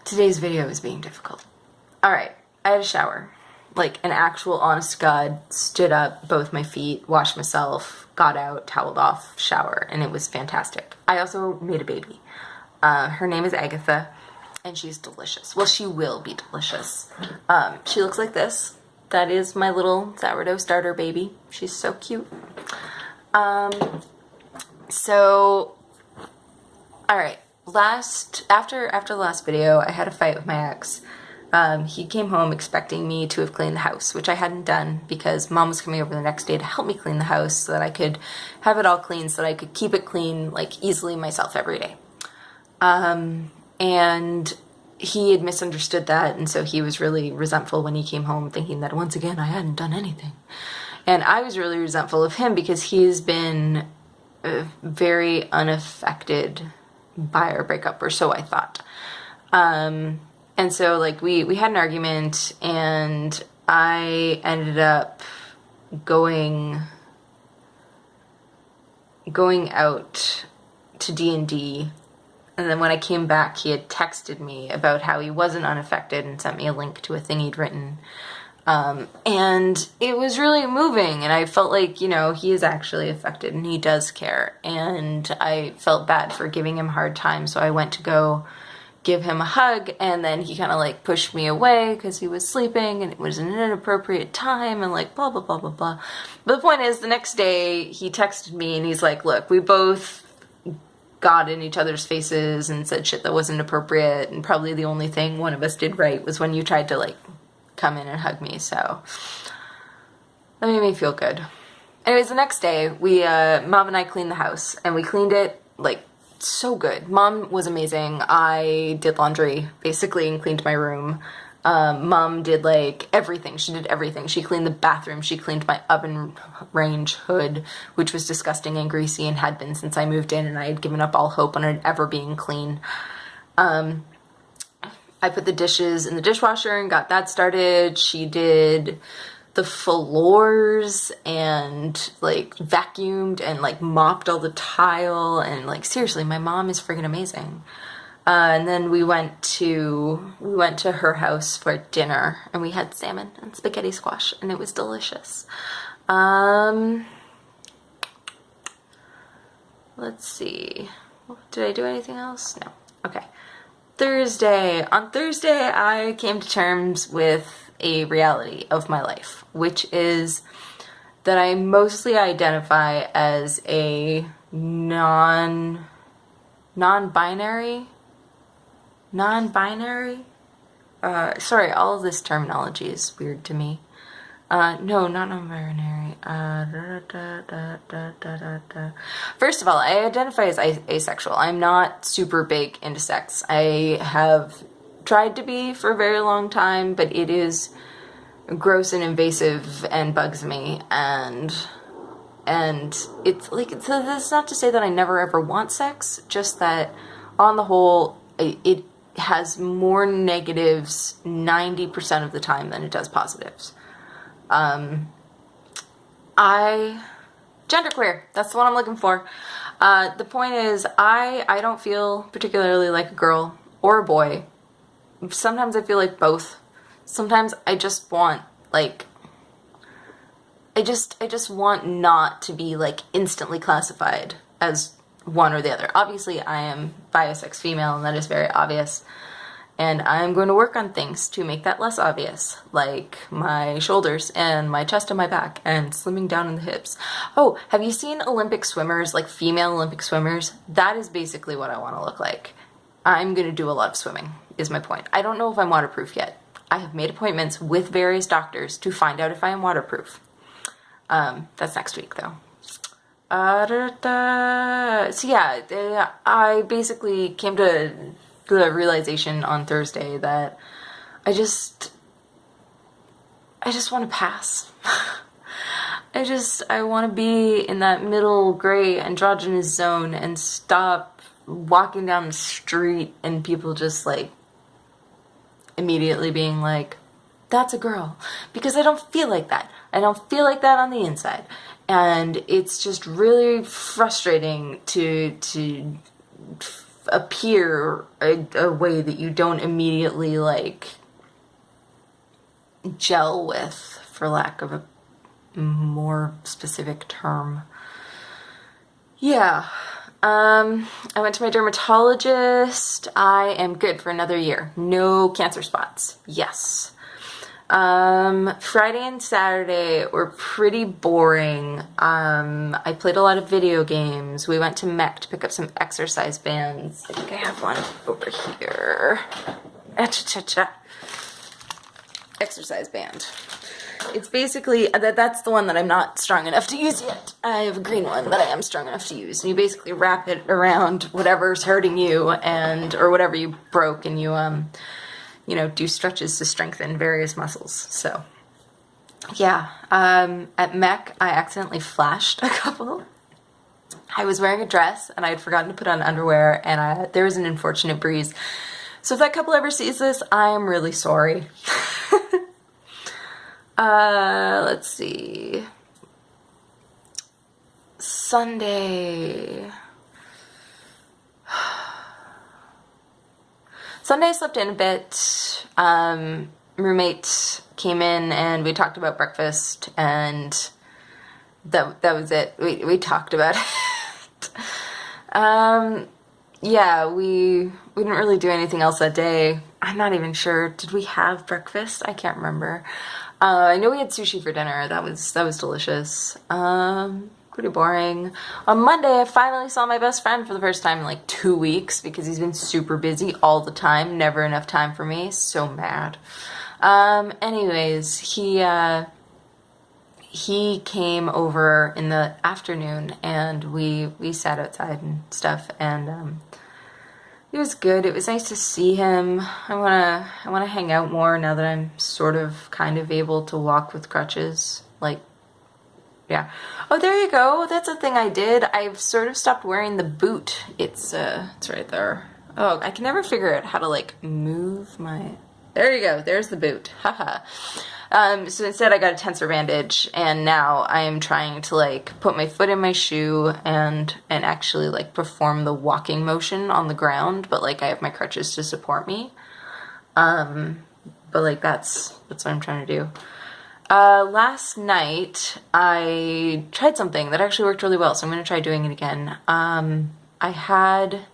Today's video is being difficult. Alright, I had a shower. Like an actual honest to God, stood up, both my feet, washed myself, got out, toweled off, shower, and it was fantastic. I also made a baby. Her name is Agatha, and she's delicious. Well, she will be delicious. She looks like this. That is my little sourdough starter baby. She's so cute. Alright, after the last video, I had a fight with my ex. He came home expecting me to have cleaned the house, which I hadn't done because Mom was coming over the next day to help me clean the house so that I could have it all clean, so that I could keep it clean, like, easily myself every day. And he had misunderstood that, and so he was really resentful when he came home, thinking that once again I hadn't done anything. And I was really resentful of him because he's been very unaffected by our breakup, or so I thought. And so, like, we had an argument, and I ended up going out to D&D, and then when I came back, he had texted me about how he wasn't unaffected and sent me a link to a thing he'd written. And it was really moving, and I felt like, you know, he is actually affected, and he does care, and I felt bad for giving him a hard time, so I went to go give him a hug, and then he kind of like pushed me away because he was sleeping and it was an inappropriate time and like blah blah blah blah blah. But the point is, the next day he texted me and he's like, look, we both got in each other's faces and said shit that wasn't appropriate, and probably the only thing one of us did right was when you tried to like come in and hug me, so that made me feel good. Anyways, the next day Mom and I cleaned the house, and we cleaned it like so good. Mom was amazing. I did laundry basically and cleaned my room. Mom did like everything. She did everything. She cleaned the bathroom. She cleaned my oven range hood, which was disgusting and greasy and had been since I moved in, and I had given up all hope on it ever being clean. I put the dishes in the dishwasher and got that started. She did the floors and like vacuumed and like mopped all the tile, and like seriously, my mom is friggin' amazing. And then we went to her house for dinner, and we had salmon and spaghetti squash, and it was delicious. Let's see. Did I do anything else? No. Okay. On Thursday, I came to terms with a reality of my life, which is that I mostly identify as a non-binary. Sorry, all of this terminology is weird to me. No, not non-binary. First of all, I identify as asexual. I'm not super big into sex. I have tried to be for a very long time, but it is gross and invasive and bugs me, and it's like, so that's not to say that I never ever want sex, just that on the whole it has more negatives 90% of the time than it does positives. Genderqueer, that's the one I'm looking for. The point is, I don't feel particularly like a girl or a boy. Sometimes I feel like both. Sometimes I just want, like, I just want not to be, like, instantly classified as one or the other. Obviously, I am bisex female, and that is very obvious. And I'm going to work on things to make that less obvious, like my shoulders and my chest and my back and slimming down in the hips. Oh, have you seen Olympic swimmers, like female Olympic swimmers? That is basically what I want to look like. I'm going to do a lot of swimming, is my point. I don't know if I'm waterproof yet. I have made appointments with various doctors to find out if I am waterproof. That's next week, though. So yeah, I basically came to the realization on Thursday that I just want to pass. I want to be in that middle gray androgynous zone and stop walking down the street and people just like immediately being like, that's a girl, because I don't feel like that. I don't feel like that on the inside. And it's just really frustrating to appear a way that you don't immediately like gel with, for lack of a more specific term. Yeah. I went to my dermatologist. I am good for another year. No cancer spots. Yes. Friday and Saturday were pretty boring. I played a lot of video games. We went to Mech to pick up some exercise bands. I think I have one over here. Cha-cha-cha. Exercise band. It's basically, that's the one that I'm not strong enough to use yet. I have a green one that I am strong enough to use. And you basically wrap it around whatever's hurting you or whatever you broke, and you know, do stretches to strengthen various muscles. So, yeah. At Mech, I accidentally flashed a couple. I was wearing a dress, and I had forgotten to put on underwear, and there was an unfortunate breeze. So if that couple ever sees this, I am really sorry. Let's see. Sunday. Sunday I slept in a bit. Roommate came in and we talked about breakfast, and that was it. We talked about it. Yeah, we didn't really do anything else that day. I'm not even sure. Did we have breakfast? I can't remember. I know we had sushi for dinner. That was delicious. Pretty boring. On Monday, I finally saw my best friend for the first time in like 2 weeks because he's been super busy all the time. Never enough time for me. So mad. Anyways, he came over in the afternoon and we sat outside and stuff, and it was good. It was nice to see him. I wanna hang out more now that I'm sort of kind of able to walk with crutches. Like, yeah. Oh, there you go. That's a thing I did. I've sort of stopped wearing the boot. It's right there. Oh, I can never figure out how to like move my... There you go. There's the boot. Haha. So instead I got a tensor bandage, and now I am trying to like put my foot in my shoe and actually like perform the walking motion on the ground, but like I have my crutches to support me. But like that's what I'm trying to do. Last night I tried something that actually worked really well, so I'm going to try doing it again. I had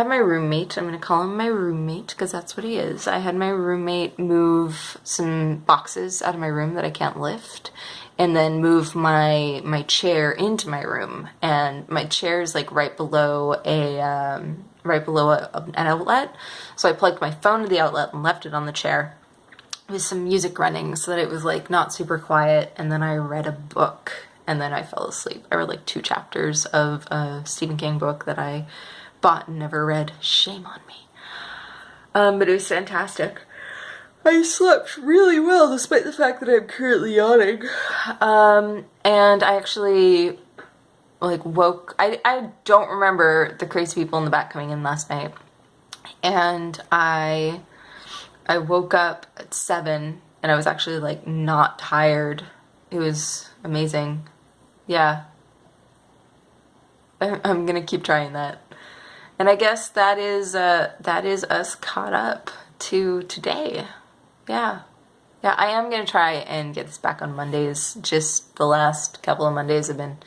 my roommate, I'm going to call him my roommate because that's what he is. I had my roommate move some boxes out of my room that I can't lift, and then move my chair into my room. And my chair is like right below an outlet. So I plugged my phone to the outlet and left it on the chair with some music running so that it was like not super quiet. And then I read a book. And then I fell asleep. I read like 2 chapters of a Stephen King book that I bought and never read. Shame on me. But it was fantastic. I slept really well despite the fact that I'm currently yawning. And I actually like woke... I don't remember the crazy people in the back coming in last night. And I woke up at 7 and I was actually like not tired. It was amazing. Yeah. I'm gonna keep trying that. And I guess that is us caught up to today. Yeah. Yeah, I am gonna try and get this back on Mondays. Just the last couple of Mondays have been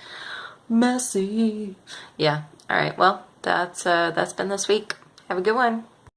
messy. Yeah. Alright, well, that's been this week. Have a good one.